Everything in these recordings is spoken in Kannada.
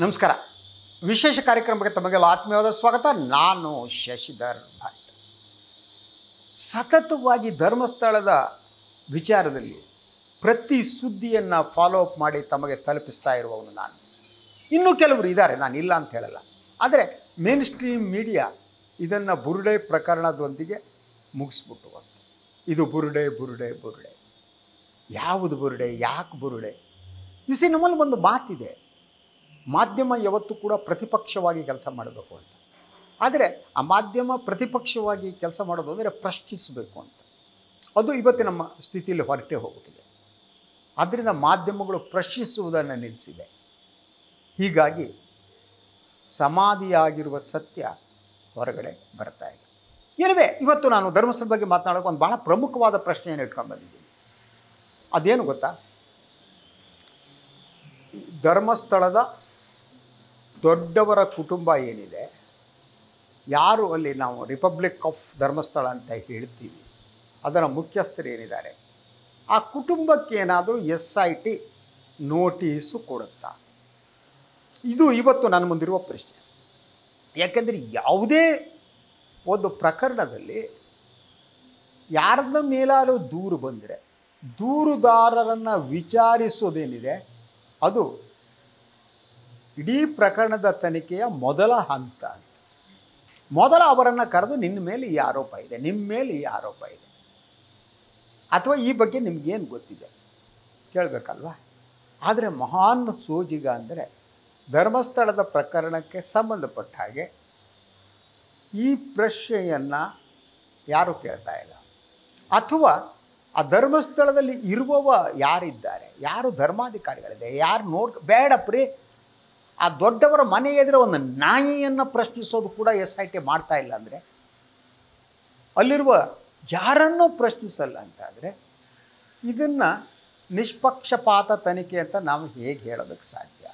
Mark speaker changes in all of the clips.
Speaker 1: ನಮಸ್ಕಾರ. ವಿಶೇಷ ಕಾರ್ಯಕ್ರಮಕ್ಕೆ ತಮಗೆಲ್ಲ ಆತ್ಮೀಯವಾದ ಸ್ವಾಗತ. ನಾನು ಶಶಿಧರ್ ಭಟ್. ಸತತವಾಗಿ ಧರ್ಮಸ್ಥಳದ ವಿಚಾರದಲ್ಲಿ ಪ್ರತಿ ಸುದ್ದಿಯನ್ನು ಫಾಲೋ ಅಪ್ ಮಾಡಿ ತಮಗೆ ತಲುಪಿಸ್ತಾ ಇರುವವನು ನಾನು. ಇನ್ನೂ ಕೆಲವರು ಇದ್ದಾರೆ, ನಾನು ಇಲ್ಲ ಅಂತ ಹೇಳಲ್ಲ. ಆದರೆ ಮೇನ್ ಸ್ಟ್ರೀಮ್ ಮೀಡಿಯಾ ಇದನ್ನು ಬುರುಡೆ ಪ್ರಕರಣದೊಂದಿಗೆ ಮುಗಿಸ್ಬಿಟ್ಟು ಅಂತ. ಇದು ಬುರುಡೆ ಬುರುಡೆ ಬುರುಡೆ. ಯಾವುದು ಬುರುಡೆ, ಯಾಕೆ ಬುರುಡೆ? ನಮ್ಮಲ್ಲಿ ಒಂದು ಮಾತಿದೆ, ಮಾಧ್ಯಮ ಯಾವತ್ತೂ ಕೂಡ ಪ್ರತಿಪಕ್ಷವಾಗಿ ಕೆಲಸ ಮಾಡಬೇಕು ಅಂತ. ಆದರೆ ಆ ಮಾಧ್ಯಮ ಪ್ರತಿಪಕ್ಷವಾಗಿ ಕೆಲಸ ಮಾಡೋದು ಅಂದರೆ ಪ್ರಶ್ನಿಸಬೇಕು ಅಂತ. ಅದು ಇವತ್ತು ನಮ್ಮ ಸ್ಥಿತಿಯಲ್ಲಿ ಹೊರಟೆ ಹೋಗ್ಬಿಟ್ಟಿದೆ. ಆದ್ದರಿಂದ ಮಾಧ್ಯಮಗಳು ಪ್ರಶ್ನಿಸುವುದನ್ನು ನಿಲ್ಲಿಸಿದೆ. ಹೀಗಾಗಿ ಸಮಾಧಿಯಾಗಿರುವ ಸತ್ಯ ಹೊರಗಡೆ ಬರ್ತಾ ಇದೆ. ಏನಿವೆ, ಇವತ್ತು ನಾನು ಧರ್ಮಸ್ಥಳದ ಬಗ್ಗೆ ಮಾತನಾಡೋಕೆ ಒಂದು ಭಾಳ ಪ್ರಮುಖವಾದ ಪ್ರಶ್ನೆಯನ್ನು ಇಟ್ಕೊಂಡು ಬಂದಿದ್ದೀನಿ. ಅದೇನು ಗೊತ್ತಾ? ಧರ್ಮಸ್ಥಳದ ದೊಡ್ಡವರ ಕುಟುಂಬ ಏನಿದೆ, ಯಾರು ಅಲ್ಲಿ ನಾವು ರಿಪಬ್ಲಿಕ್ ಆಫ್ ಧರ್ಮಸ್ಥಳ ಅಂತ ಹೇಳ್ತೀವಿ, ಅದರ ಮುಖ್ಯಸ್ಥರು ಏನಿದ್ದಾರೆ, ಆ ಕುಟುಂಬಕ್ಕೆ ಏನಾದರೂ SIT ನೋಟಿಸು ಕೊಡುತ್ತಾ? ಇದು ಇವತ್ತು ನನ್ನ ಮುಂದಿರುವ ಪ್ರಶ್ನೆ. ಯಾಕೆಂದರೆ ಯಾವುದೇ ಒಂದು ಪ್ರಕರಣದಲ್ಲಿ ಯಾರದ ಮೇಲಾದರೂ ದೂರು ಬಂದರೆ ದೂರುದಾರರನ್ನು ವಿಚಾರಿಸೋದೇನಿದೆ, ಅದು ಇಡೀ ಪ್ರಕರಣದ ತನಿಖೆಯ ಮೊದಲ ಹಂತ ಅಂತ. ಮೊದಲ ಅವರನ್ನು ಕರೆದು ನಿನ್ನ ಮೇಲೆ ಈ ಆರೋಪ ಇದೆ, ನಿಮ್ಮ ಮೇಲೆ ಈ ಆರೋಪ ಇದೆ, ಅಥವಾ ಈ ಬಗ್ಗೆ ನಿಮಗೇನು ಗೊತ್ತಿದೆ ಕೇಳಬೇಕಲ್ವ. ಆದರೆ ಮಹಾನ್ ಸೋಜಿಗ ಅಂದರೆ ಧರ್ಮಸ್ಥಳದ ಪ್ರಕರಣಕ್ಕೆ ಸಂಬಂಧಪಟ್ಟ ಹಾಗೆ ಈ ಪ್ರಶ್ನೆಯನ್ನು ಯಾರೂ ಕೇಳ್ತಾ ಇಲ್ಲ. ಅಥವಾ ಆ ಧರ್ಮಸ್ಥಳದಲ್ಲಿ ಇರುವವ ಯಾರಿದ್ದಾರೆ, ಯಾರು ಧರ್ಮಾಧಿಕಾರಿಗಳಿದೆ, ಯಾರು ಬೇಡಪ್ರಿ, ಆ ದೊಡ್ಡವರ ಮನೆ ಎದುರು ಒಂದು ನಾಯಿಯನ್ನು ಪ್ರಶ್ನಿಸೋದು ಕೂಡ SIT ಮಾಡ್ತಾ ಇಲ್ಲ ಅಂದರೆ, ಅಲ್ಲಿರುವ ಯಾರನ್ನೂ ಪ್ರಶ್ನಿಸಲ್ಲ ಅಂತಾದರೆ, ಇದನ್ನು ನಿಷ್ಪಕ್ಷಪಾತ ತನಿಖೆ ಅಂತ ನಾವು ಹೇಗೆ ಹೇಳೋದಕ್ಕೆ ಸಾಧ್ಯ?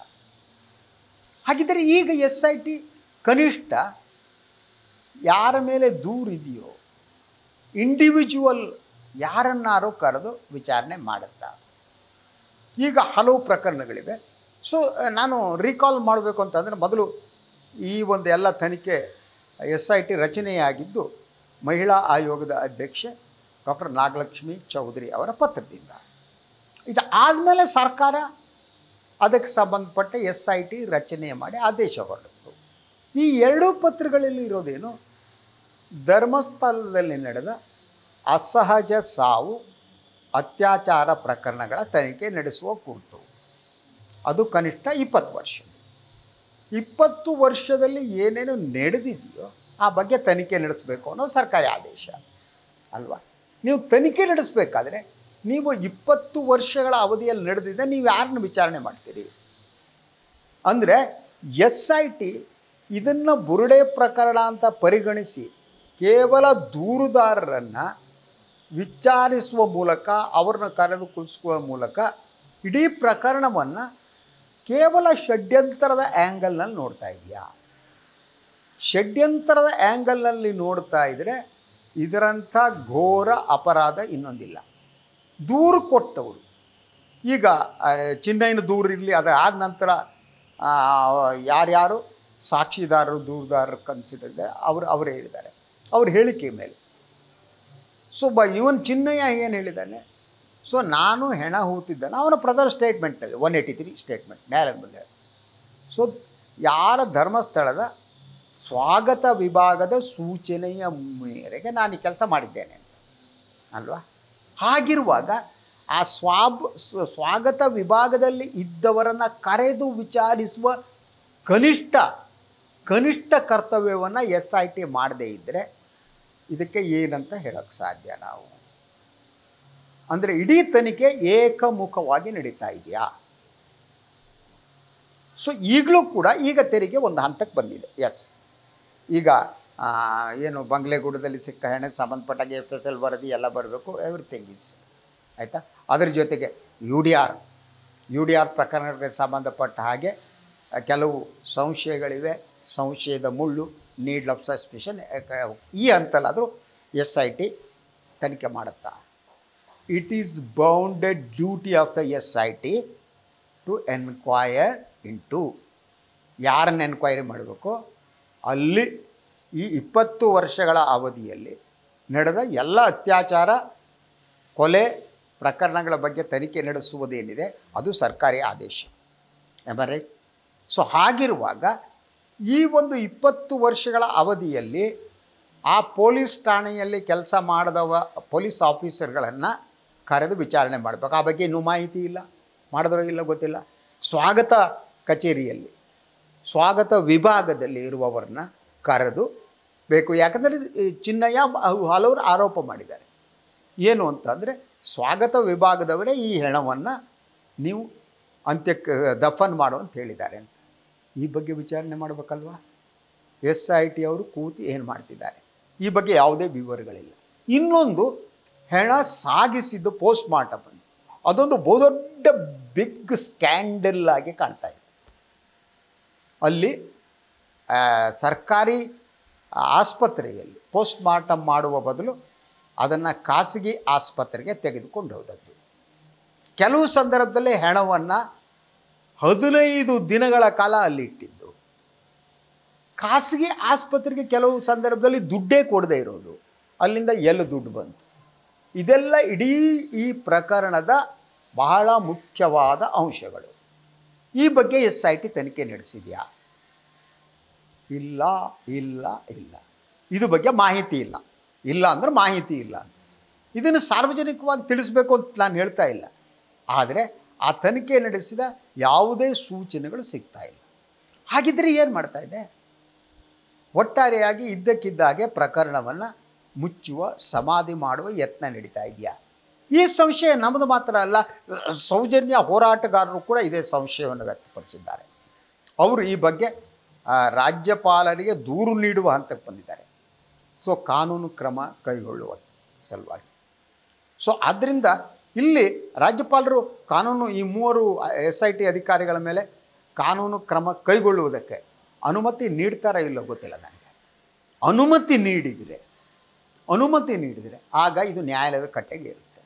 Speaker 1: ಹಾಗಿದ್ದರೆ ಈಗ SIT ಕನಿಷ್ಠ ಯಾರ ಮೇಲೆ ದೂರಿದೆಯೋ ಇಂಡಿವಿಜುವಲ್ ಯಾರನ್ನಾರೋ ಕರೆದು ವಿಚಾರಣೆ ಮಾಡುತ್ತಾ? ಈಗ ಹಲವು ಪ್ರಕರಣಗಳಿವೆ. ಸೊ ನಾನು ರೀಕಾಲ್ ಮಾಡಬೇಕು ಅಂತಂದರೆ, ಮೊದಲು ಈ ಒಂದು ಎಲ್ಲ ತನಿಖೆ SIT ರಚನೆಯಾಗಿದ್ದು ಮಹಿಳಾ ಆಯೋಗದ ಅಧ್ಯಕ್ಷೆ ಡಾಕ್ಟರ್ ನಾಗಲಕ್ಷ್ಮಿ ಚೌಧರಿ ಅವರ ಪತ್ರದಿಂದ. ಇದು ಆದಮೇಲೆ ಸರ್ಕಾರ ಅದಕ್ಕೆ ಸಂಬಂಧಪಟ್ಟ SIT ರಚನೆ ಮಾಡಿ ಆದೇಶ ಹೊರಡಿತು. ಈ ಎರಡೂ ಪತ್ರಗಳಲ್ಲಿ ಇರೋದೇನು? ಧರ್ಮಸ್ಥಳದಲ್ಲಿ ನಡೆದ ಅಸಹಜ ಸಾವು, ಅತ್ಯಾಚಾರ ಪ್ರಕರಣಗಳ ತನಿಖೆ ನಡೆಸುವ ಕುರಿತು. ಅದು ಕನಿಷ್ಠ 20 ವರ್ಷ. 20 ವರ್ಷದಲ್ಲಿ ಏನೇನು ನಡೆದಿದೆಯೋ ಆ ಬಗ್ಗೆ ತನಿಖೆ ನಡೆಸಬೇಕು ಅನ್ನೋ ಸರ್ಕಾರಿ ಆದೇಶ ಅಲ್ವಾ? ನೀವು ತನಿಖೆ ನಡೆಸಬೇಕಾದ್ರೆ ನೀವು 20 ವರ್ಷಗಳ ಅವಧಿಯಲ್ಲಿ ನಡೆದಿದ್ದೆ ನೀವು ಯಾರನ್ನು ವಿಚಾರಣೆ ಮಾಡ್ತೀರಿ? ಅಂದರೆ SIT ಇದನ್ನು ಬುರುಡೆ ಪ್ರಕರಣ ಅಂತ ಪರಿಗಣಿಸಿ ಕೇವಲ ದೂರುದಾರರನ್ನು ವಿಚಾರಿಸುವ ಮೂಲಕ, ಅವ್ರನ್ನ ಕರೆದು ಕುಳಿಸುವ ಮೂಲಕ ಇಡೀ ಪ್ರಕರಣವನ್ನು ಕೇವಲ ಷಡ್ಯಂತರದ ಆ್ಯಂಗಲ್ನಲ್ಲಿ ನೋಡ್ತಾ ಇದೆಯಾ? ಷಡ್ಯಂತರದ ಆ್ಯಂಗಲ್ನಲ್ಲಿ ನೋಡ್ತಾ ಇದ್ದರೆ ಇದರಂಥ ಘೋರ ಅಪರಾಧ ಇನ್ನೊಂದಿಲ್ಲ. ದೂರು ಕೊಟ್ಟವರು, ಈಗ ಚಿನ್ನೈನ ದೂರು ಇರಲಿ, ಅದಾದ ನಂತರ ಯಾರ್ಯಾರು ಸಾಕ್ಷಿದಾರರು ದೂರುದಾರರು ಕನ್ಸಿಡರ್ ಇದ್ದಾರೆ ಅವರು ಹೇಳಿದ್ದಾರೆ ಅವ್ರ ಹೇಳಿಕೆ ಮೇಲೆ. ಸೊ ಇವನ್ ಚಿನ್ನಯ್ಯ ಏನು ಹೇಳಿದ್ದಾನೆ? ಸೊ ನಾನು ಹೆಣ ಹೂತಿದ್ದಾನೆ, ಅವನ ಪ್ರದರ್ ಸ್ಟೇಟ್ಮೆಂಟಲ್ಲಿ 183 ಸ್ಟೇಟ್ಮೆಂಟ್ ನ್ಯಾಯಾಲಯದ ಬಂದಿದೆ. ಸೊ ಯಾರ ಧರ್ಮಸ್ಥಳದ ಸ್ವಾಗತ ವಿಭಾಗದ ಸೂಚನೆಯ ಮೇರೆಗೆ ನಾನು ಈ ಕೆಲಸ ಮಾಡಿದ್ದೇನೆ ಅಂತ ಅಲ್ವಾ? ಹಾಗಿರುವಾಗ ಆ ಸ್ವಾಗತ ವಿಭಾಗದಲ್ಲಿ ಇದ್ದವರನ್ನು ಕರೆದು ವಿಚಾರಿಸುವ ಕನಿಷ್ಠ ಕರ್ತವ್ಯವನ್ನು SIT ಮಾಡದೇ ಇದ್ದರೆ ಇದಕ್ಕೆ ಏನಂತ ಹೇಳೋಕ್ಕೆ ಸಾಧ್ಯ ನಾವು? ಅಂದರೆ ಇಡೀ ತನಿಖೆ ಏಕಮುಖವಾಗಿ ನಡೀತಾ ಇದೆಯಾ? ಸೊ ಈಗಲೂ ಕೂಡ ಈಗ ತೆರಿಗೆ ಒಂದು ಹಂತಕ್ಕೆ ಬಂದಿದೆ. ಎಸ್, ಈಗ ಏನು ಬಂಗ್ಲೆಗೂಡದಲ್ಲಿ ಸಿಕ್ಕ ಹೆಣಕ್ಕೆ ಸಂಬಂಧಪಟ್ಟಾಗೆ FSL ವರದಿ ಎಲ್ಲ ಬರಬೇಕು, ಎವ್ರಿಥಿಂಗ್ ಈಸ್ ಆಯಿತಾ. ಅದರ ಜೊತೆಗೆ ಯು ಡಿ ಆರ್ ಪ್ರಕರಣಕ್ಕೆ ಸಂಬಂಧಪಟ್ಟ ಹಾಗೆ ಕೆಲವು ಸಂಶಯಗಳಿವೆ, ಸಂಶಯದ ಮುಳ್ಳು, ನೀಡ್ ಆಫ್ ಸಸ್ಪಿಷನ್, ಈ ಹಂತಲ್ಲಾದರೂ SIT ತನಿಖೆ ಮಾಡುತ್ತಾ? It is bounded duty of the SIT to enquire into ಯಾರನ್ನು ಎನ್ಕ್ವೈರಿ ಮಾಡಬೇಕು, ಅಲ್ಲಿ ಈ 20 ವರ್ಷಗಳ ಅವಧಿಯಲ್ಲಿ ನಡೆದ ಎಲ್ಲ ಅತ್ಯಾಚಾರ ಕೊಲೆ ಪ್ರಕರಣಗಳ ಬಗ್ಗೆ ತನಿಖೆ ನಡೆಸುವುದೇನಿದೆ ಅದು ಸರ್ಕಾರಿ ಆದೇಶ. ರೈಟ್? ಸೊ ಹಾಗಿರುವಾಗ ಈ ಒಂದು 20 ವರ್ಷಗಳ ಅವಧಿಯಲ್ಲಿ ಆ ಪೊಲೀಸ್ ಠಾಣೆಯಲ್ಲಿ ಕೆಲಸ ಮಾಡಿದವ ಪೊಲೀಸ್ ಆಫೀಸರ್ಗಳನ್ನು ಕರೆದು ವಿಚಾರಣೆ ಮಾಡಬೇಕು. ಆ ಬಗ್ಗೆ ಇನ್ನೂ ಮಾಹಿತಿ ಇಲ್ಲ, ಮಾಡಿದ್ರೋ ಇಲ್ಲ ಗೊತ್ತಿಲ್ಲ. ಸ್ವಾಗತ ಕಚೇರಿಯಲ್ಲಿ ಸ್ವಾಗತ ವಿಭಾಗದಲ್ಲಿ ಇರುವವರನ್ನ ಕರೆದು ಬೇಕು. ಯಾಕಂದರೆ ಚಿನ್ನಯ್ಯ ಹಲವರು ಆರೋಪ ಮಾಡಿದ್ದಾರೆ. ಏನು ಅಂತಂದರೆ ಸ್ವಾಗತ ವಿಭಾಗದವರೇ ಈ ಹೆಣವನ್ನು ನೀವು ಅಂತ್ಯಕ್ಕೆ ದಫನ್ ಮಾಡು ಅಂತ ಹೇಳಿದ್ದಾರೆ ಅಂತ. ಈ ಬಗ್ಗೆ ವಿಚಾರಣೆ ಮಾಡಬೇಕಲ್ವ? SIT ಅವರು ಕೂತು ಏನು ಮಾಡ್ತಿದ್ದಾರೆ ಈ ಬಗ್ಗೆ ಯಾವುದೇ ವಿವರಗಳಿಲ್ಲ. ಇನ್ನೊಂದು, ಹೆಣ ಸಾಗಿಸಿದ್ದು ಪೋಸ್ಟ್ ಮಾರ್ಟಮ್ ಅಂತ, ಅದೊಂದು ಬಹುದೊಡ್ಡ ಬಿಗ್ ಸ್ಕ್ಯಾಂಡಲ್ ಆಗಿ ಕಾಣ್ತಾ ಇದೆ. ಅಲ್ಲಿ ಸರ್ಕಾರಿ ಆಸ್ಪತ್ರೆಯಲ್ಲಿ ಪೋಸ್ಟ್ ಮಾರ್ಟಮ್ ಮಾಡುವ ಬದಲು ಅದನ್ನು ಖಾಸಗಿ ಆಸ್ಪತ್ರೆಗೆ ತೆಗೆದುಕೊಂಡು ಹೋದದ್ದು. ಕೆಲವು ಸಂದರ್ಭದಲ್ಲಿ ಹೆಣವನ್ನು 15 ದಿನಗಳ ಕಾಲ ಅಲ್ಲಿ ಇಟ್ಟಿದ್ದು. ಖಾಸಗಿ ಆಸ್ಪತ್ರೆಗೆ ಕೆಲವು ಸಂದರ್ಭದಲ್ಲಿ ದುಡ್ಡೇ ಕೊಡದೇ ಇರೋದು. ಅಲ್ಲಿಂದ ಎಲ್ಲಿ ದುಡ್ಡು ಬಂತು? ಇದೆಲ್ಲ ಇಡೀ ಈ ಪ್ರಕರಣದ ಬಹಳ ಮುಖ್ಯವಾದ ಅಂಶಗಳು. ಈ ಬಗ್ಗೆ SIT ತನಿಖೆ ನಡೆಸಿದೆಯಾ? ಇಲ್ಲ ಇಲ್ಲ ಇಲ್ಲ. ಇದು ಬಗ್ಗೆ ಮಾಹಿತಿ ಇಲ್ಲ. ಇಲ್ಲ ಅಂದರೆ ಮಾಹಿತಿ ಇಲ್ಲ. ಇದನ್ನು ಸಾರ್ವಜನಿಕವಾಗಿ ತಿಳಿಸ್ಬೇಕು ಅಂತ ನಾನು ಹೇಳ್ತಾ ಇಲ್ಲ. ಆದರೆ ಆ ತನಿಖೆ ನಡೆಸಿದ ಯಾವುದೇ ಸೂಚನೆಗಳು ಸಿಗ್ತಾ ಇಲ್ಲ. ಹಾಗಿದ್ದರೆ ಏನು ಮಾಡ್ತಾ ಇದೆ? ಒಟ್ಟಾರೆಯಾಗಿ ಇದ್ದಕ್ಕಿದ್ದಾಗೆ ಪ್ರಕರಣವನ್ನು ಮುಚ್ಚುವ, ಸಮಾಧಿ ಮಾಡುವ ಯತ್ನ ನಡೀತಾ ಇದೆಯಾ? ಈ ಸಂಶಯ ನಮ್ಮದು ಮಾತ್ರ ಅಲ್ಲ, ಸೌಜನ್ಯ ಹೋರಾಟಗಾರರು ಕೂಡ ಇದೇ ಸಂಶಯವನ್ನು ವ್ಯಕ್ತಪಡಿಸಿದ್ದಾರೆ. ಅವರು ಈ ಬಗ್ಗೆ ರಾಜ್ಯಪಾಲರಿಗೆ ದೂರು ನೀಡುವ ಹಂತಕ್ಕೆ ಬಂದಿದ್ದಾರೆ. ಸೊ ಕಾನೂನು ಕ್ರಮ ಕೈಗೊಳ್ಳುವ ಸಲುವಾಗಿ. ಸೊ ಆದ್ದರಿಂದ ಇಲ್ಲಿ ರಾಜ್ಯಪಾಲರು ಕಾನೂನು ಈ 3 SIT ಅಧಿಕಾರಿಗಳ ಮೇಲೆ ಕಾನೂನು ಕ್ರಮ ಕೈಗೊಳ್ಳುವುದಕ್ಕೆ ಅನುಮತಿ ನೀಡ್ತಾರಾ ಇಲ್ಲೋ ಗೊತ್ತಿಲ್ಲ ನನಗೆ. ಅನುಮತಿ ನೀಡಿದರೆ ಆಗ ಇದು ನ್ಯಾಯಾಲಯದ ಕಟ್ಟೆಗೆ ಇರುತ್ತೆ.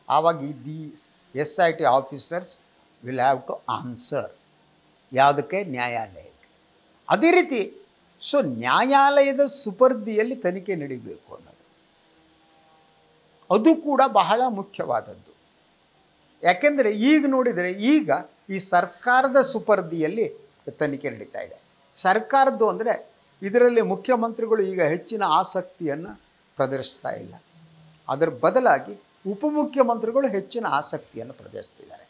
Speaker 1: ಆವಾಗ the SIT officers will have to answer. ಯಾವುದಕ್ಕೆ? ನ್ಯಾಯಾಲಯಕ್ಕೆ. ಅದೇ ರೀತಿ ಸೊ ನ್ಯಾಯಾಲಯದ ಸುಪರ್ದಿಯಲ್ಲಿ ತನಿಖೆ ನಡೀಬೇಕು ಅನ್ನೋದು ಅದು ಕೂಡ ಬಹಳ ಮುಖ್ಯವಾದದ್ದು. ಯಾಕೆಂದರೆ ಈಗ ನೋಡಿದರೆ ಈಗ ಈ ಸರ್ಕಾರದ ಸುಪರ್ದಿಯಲ್ಲಿ ತನಿಖೆ ನಡೀತಾ ಇದೆ. ಸರ್ಕಾರದ್ದು ಅಂದರೆ ಇದರಲ್ಲಿ ಮುಖ್ಯಮಂತ್ರಿಗಳು ಈಗ ಹೆಚ್ಚಿನ ಆಸಕ್ತಿಯನ್ನು ಪ್ರದರ್ಶಿಸ್ತಾ ಇಲ್ಲ. ಅದರ ಬದಲಾಗಿ ಉಪಮುಖ್ಯಮಂತ್ರಿಗಳು ಹೆಚ್ಚಿನ ಆಸಕ್ತಿಯನ್ನು ಪ್ರದರ್ಶಿಸ್ತಿದ್ದಾರೆ.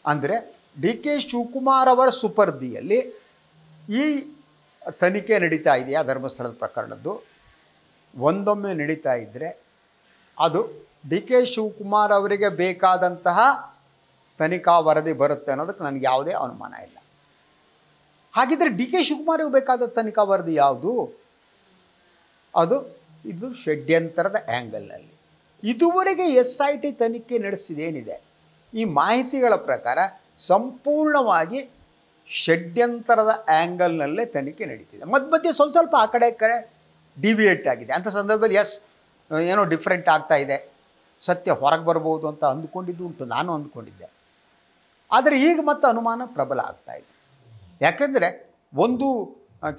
Speaker 1: ಅಂದರೆ DK ಶಿವಕುಮಾರ್ ಅವರ ಸುಪರ್ದಿಯಲ್ಲಿ ಈ ತನಿಖೆ ನಡೀತಾ ಇದೆಯಾ ಧರ್ಮಸ್ಥಳದ ಪ್ರಕರಣದ್ದು? ಒಂದೊಮ್ಮೆ ನಡೀತಾ ಇದ್ದರೆ ಅದು DK ಶಿವಕುಮಾರ್ ಅವರಿಗೆ ಬೇಕಾದಂತಹ ತನಿಖಾ ವರದಿ ಬರುತ್ತೆ ಅನ್ನೋದಕ್ಕೆ ನನಗೆ ಯಾವುದೇ ಅನುಮಾನ ಇಲ್ಲ. ಹಾಗಿದ್ದರೆ DK ಶಿವಕುಮಾರ್ಗೆ ಬೇಕಾದ ತನಿಖಾ ವರದಿ ಯಾವುದು? ಇದು ಷಡ್ಯಂತರದ ಆ್ಯಂಗಲ್ನಲ್ಲಿ ಇದುವರೆಗೆ SIT ತನಿಖೆ ನಡೆಸಿದೇನಿದೆ ಈ ಮಾಹಿತಿಗಳ ಪ್ರಕಾರ ಸಂಪೂರ್ಣವಾಗಿ ಷಡ್ಯಂತರದ ಆ್ಯಂಗಲ್ನಲ್ಲೇ ತನಿಖೆ ನಡೀತಿದೆ. ಮಧ್ಯೆ ಸ್ವಲ್ಪ ಆ ಕಡೆ ಡಿವಿಯೇಟ್ ಆಗಿದೆ. ಅಂಥ ಸಂದರ್ಭದಲ್ಲಿ ಏನೋ ಡಿಫ್ರೆಂಟ್ ಆಗ್ತಾ ಇದೆ, ಸತ್ಯ ಹೊರಗೆ ಬರ್ಬೋದು ಅಂತ ಅಂದ್ಕೊಂಡಿದ್ದು ಉಂಟು, ನಾನು ಅಂದ್ಕೊಂಡಿದ್ದೆ. ಆದರೆ ಈಗ ಮತ್ತೆ ಅನುಮಾನ ಪ್ರಬಲ ಆಗ್ತಾ ಇದೆ. ಯಾಕೆಂದರೆ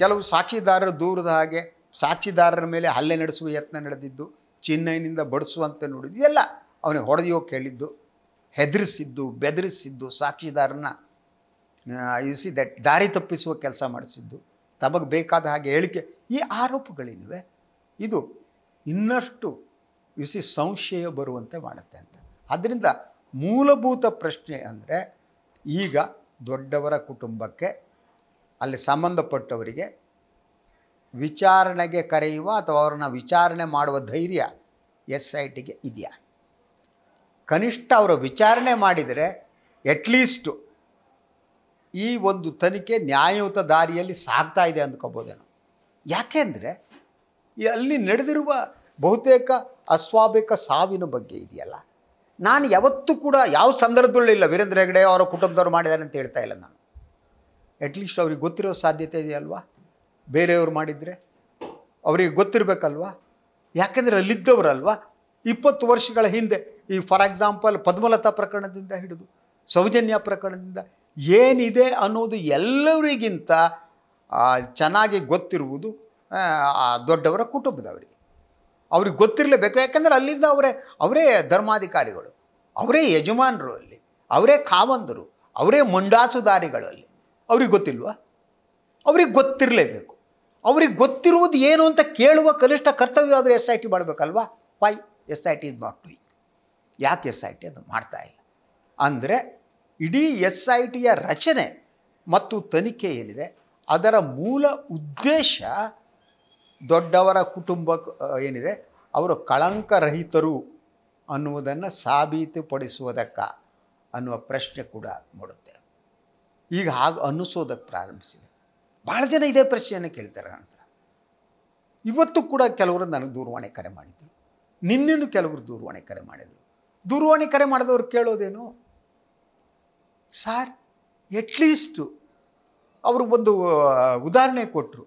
Speaker 1: ಕೆಲವು ಸಾಕ್ಷಿದಾರರು ದೂರದ ಹಾಗೆ ಸಾಕ್ಷಿದಾರರ ಮೇಲೆ ಹಲ್ಲೆ ನಡೆಸುವ ಯತ್ನ ನಡೆದಿದ್ದು, ಚಿನ್ನೈನಿಂದ ಬಡಿಸುವಂತೆ ನೋಡಿದ್ದು, ಇದೆಲ್ಲ ಅವನಿಗೆ ಹೊಡೆಯೋಕೆ ಹೇಳಿದ್ದು, ಹೆದರಿಸಿದ್ದು, ಬೆದರಿಸಿದ್ದು, ಸಾಕ್ಷಿದಾರನ ದಾರಿ ತಪ್ಪಿಸುವ ಕೆಲಸ ಮಾಡಿಸಿದ್ದು, ತಮಗೆ ಬೇಕಾದ ಹಾಗೆ ಹೇಳಿಕೆ, ಈ ಆರೋಪಗಳೇನಿವೆ ಇದು ಇನ್ನಷ್ಟು ಸಂಶಯ ಬರುವಂತೆ ಮಾಡುತ್ತೆ ಅಂತ. ಆದ್ದರಿಂದ ಮೂಲಭೂತ ಪ್ರಶ್ನೆ ಅಂದರೆ ಈಗ ದೊಡ್ಡವರ ಕುಟುಂಬಕ್ಕೆ ಅಲ್ಲಿ ಸಂಬಂಧಪಟ್ಟವರಿಗೆ ವಿಚಾರಣೆಗೆ ಕರೆಯುವ ಅಥವಾ ಅವ್ರನ್ನ ವಿಚಾರಣೆ ಮಾಡುವ ಧೈರ್ಯ SITಗೆ ಇದೆಯಾ? ಕನಿಷ್ಠ ಅವರು ವಿಚಾರಣೆ ಮಾಡಿದರೆ ಅಟ್ಲೀಸ್ಟು ಈ ಒಂದು ತನಿಖೆ ನ್ಯಾಯಯುತ ದಾರಿಯಲ್ಲಿ ಸಾಗ್ತಾ ಇದೆ ಅಂದ್ಕೋಬೋದೇನೋ. ಯಾಕೆಂದರೆ ಅಲ್ಲಿ ನಡೆದಿರುವ ಬಹುತೇಕ ಅಸ್ವಾಭಾವಿಕ ಸಾವಿನ ಬಗ್ಗೆ ಇದೆಯಲ್ಲ, ನಾನು ಯಾವತ್ತೂ ಕೂಡ ಯಾವ ಸಂದರ್ಭದಲ್ಲೂ ಇಲ್ಲ ವೀರೇಂದ್ರ ಹೆಗಡೆ ಅವರ ಕುಟುಂಬದವ್ರು ಮಾಡಿದ್ದಾರೆ ಅಂತ ಹೇಳ್ತಾ ಇಲ್ಲ ನಾನು. ಅಟ್ಲೀಸ್ಟ್ ಅವ್ರಿಗೆ ಗೊತ್ತಿರೋ ಸಾಧ್ಯತೆ ಇದೆಯಲ್ವಾ? ಬೇರೆಯವರು ಮಾಡಿದರೆ ಅವರಿಗೆ ಗೊತ್ತಿರಬೇಕಲ್ವಾ? ಯಾಕೆಂದರೆ ಅಲ್ಲಿದ್ದವರಲ್ವಾ 20 ವರ್ಷಗಳ ಹಿಂದೆ ಈ ಫಾರ್ ಎಕ್ಸಾಂಪಲ್ ಪದ್ಮಲತಾ ಪ್ರಕರಣದಿಂದ ಹಿಡಿದು ಸೌಜನ್ಯ ಪ್ರಕರಣದಿಂದ ಏನಿದೆ ಅನ್ನೋದು ಎಲ್ಲರಿಗಿಂತ ಚೆನ್ನಾಗಿ ಗೊತ್ತಿರುವುದು ಆ ದೊಡ್ಡವರ ಕುಟುಂಬದವರಿಗೆ. ಅವ್ರಿಗೆ ಗೊತ್ತಿರಲೇಬೇಕು, ಯಾಕೆಂದರೆ ಅಲ್ಲಿಂದ ಅವರೇ ಧರ್ಮಾಧಿಕಾರಿಗಳು, ಅವರೇ ಯಜಮಾನರು, ಅಲ್ಲಿ ಅವರೇ ಖಾವಂದರು, ಅವರೇ ಮುಂಡಾಸುದಾರಿಗಳು. ಅಲ್ಲಿ ಅವ್ರಿಗೆ ಗೊತ್ತಿಲ್ವಾ? ಅವ್ರಿಗೆ ಗೊತ್ತಿರಲೇಬೇಕು. ಅವ್ರಿಗೆ ಗೊತ್ತಿರುವುದು ಏನು ಅಂತ ಕೇಳುವ ಕನಿಷ್ಠ ಕರ್ತವ್ಯ ಆದರೂ ಎಸ್ ಐ ಟಿ ಮಾಡಬೇಕಲ್ವಾ? Why S I T is not doing? ಯಾಕೆ ಎಸ್ ಐ ಟಿ ಅದು ಮಾಡ್ತಾ ಇಲ್ಲ? ಅಂದರೆ ಇಡೀ ಎಸ್ ಐ ಟಿಯ ರಚನೆ ಮತ್ತು ತನಿಖೆ ಏನಿದೆ ಅದರ ಮೂಲ ಉದ್ದೇಶ ದೊಡ್ಡವರ ಕುಟುಂಬ ಏನಿದೆ ಅವರು ಕಳಂಕರಹಿತರು ಅನ್ನುವುದನ್ನು ಸಾಬೀತುಪಡಿಸುವುದಕ್ಕ ಅನ್ನುವ ಪ್ರಶ್ನೆ ಕೂಡ ಮೂಡುತ್ತೆ. ಈಗ ಹಾಗೆ ಅನ್ನಿಸೋದಕ್ಕೆ ಪ್ರಾರಂಭಿಸಿದೆ. ಭಾಳ ಜನ ಇದೇ ಪ್ರಶ್ನೆಯನ್ನು ಕೇಳ್ತಾರೆ ನಂತರ. ಇವತ್ತು ಕೂಡ ಕೆಲವರು ನನಗೆ ದೂರವಾಣಿ ಕರೆ ಮಾಡಿದರು, ನಿನ್ನೇನು ಕೆಲವರು ದೂರವಾಣಿ ಕರೆ ಮಾಡಿದರು. ದೂರವಾಣಿ ಕರೆ ಮಾಡಿದವರು ಕೇಳೋದೇನು, ಸಾರ್ ಎಟ್ಲೀಸ್ಟು ಅವರು ಒಂದು ಉದಾಹರಣೆ ಕೊಟ್ಟರು.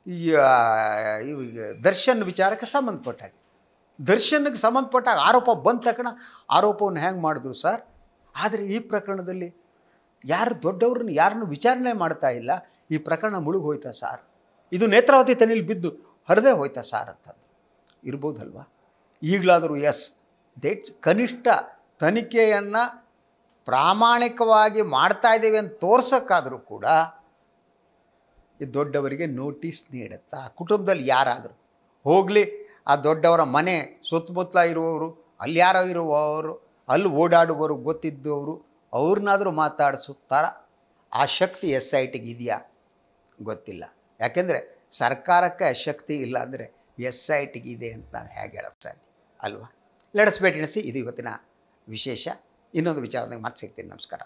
Speaker 1: ಈ ದರ್ಶನ್ ವಿಚಾರಕ್ಕೆ ಸಂಬಂಧಪಟ್ಟಾಗ, ದರ್ಶನ್ಗೆ ಸಂಬಂಧಪಟ್ಟಾಗ ಆರೋಪ ಬಂದ ತಕ್ಷಣ ಆರೋಪವನ್ನು ಹೆಂಗೆ ಮಾಡಿದ್ರು ಸರ್, ಆದರೆ ಈ ಪ್ರಕರಣದಲ್ಲಿ ಯಾರು ದೊಡ್ಡವ್ರನ್ನ ಯಾರನ್ನು ವಿಚಾರಣೆ ಮಾಡ್ತಾ ಇಲ್ಲ, ಈ ಪ್ರಕರಣ ಮುಳುಗಿ ಹೋಯ್ತಾ ಸಾರ್, ಇದು ನೇತ್ರಾವತಿ ತನಿಲಿ ಬಿದ್ದು ಹರಿದೇ ಹೋಯ್ತಾ ಸಾರ್ ಅಂತಂದು ಇರ್ಬೋದಲ್ವ? ಈಗಲಾದರೂ ಎಸ್ ಕನಿಷ್ಠ ತನಿಖೆಯನ್ನು ಪ್ರಾಮಾಣಿಕವಾಗಿ ಮಾಡ್ತಾ ಇದ್ದೇವೆ ಅಂತ ತೋರ್ಸೋಕ್ಕಾದರೂ ಕೂಡ ಈ ದೊಡ್ಡವರಿಗೆ ನೋಟಿಸ್ ನೀಡುತ್ತಾ? ಕುಟುಂಬದಲ್ಲಿ ಯಾರಾದರೂ ಹೋಗಲಿ, ಆ ದೊಡ್ಡವರ ಮನೆ ಸುತ್ತಮುತ್ತಲ ಇರುವವರು, ಅಲ್ಲಿ ಯಾರೋ ಇರುವವರು, ಅಲ್ಲಿ ಓಡಾಡುವವರು, ಗೊತ್ತಿದ್ದವರು, ಅವ್ರನ್ನಾದರೂ ಮಾತಾಡಿಸುತ್ತಾರ? ಆ ಶಕ್ತಿ ಎಸ್ ಐ ಟಿಗೆ ಇದೆಯಾ? ಗೊತ್ತಿಲ್ಲ. ಯಾಕೆಂದರೆ ಸರ್ಕಾರಕ್ಕೆ ಆ ಶಕ್ತಿ ಇಲ್ಲ ಅಂದರೆ ಎಸ್ ಐ ಟಿಗೆ ಇದೆ ಅಂತ ನಾವು ಹೇಗೆ ಹೇಳೋಕ್ಕೆ ಸಾಧ್ಯ ಅಲ್ವಾ? Let's wait and see. ಇದು ಇವತ್ತಿನ ವಿಶೇಷ. ಇನ್ನೊಂದು ವಿಚಾರದಾಗ ಮತ್ತೆ ಸಿಗ್ತೀನಿ. ನಮಸ್ಕಾರ.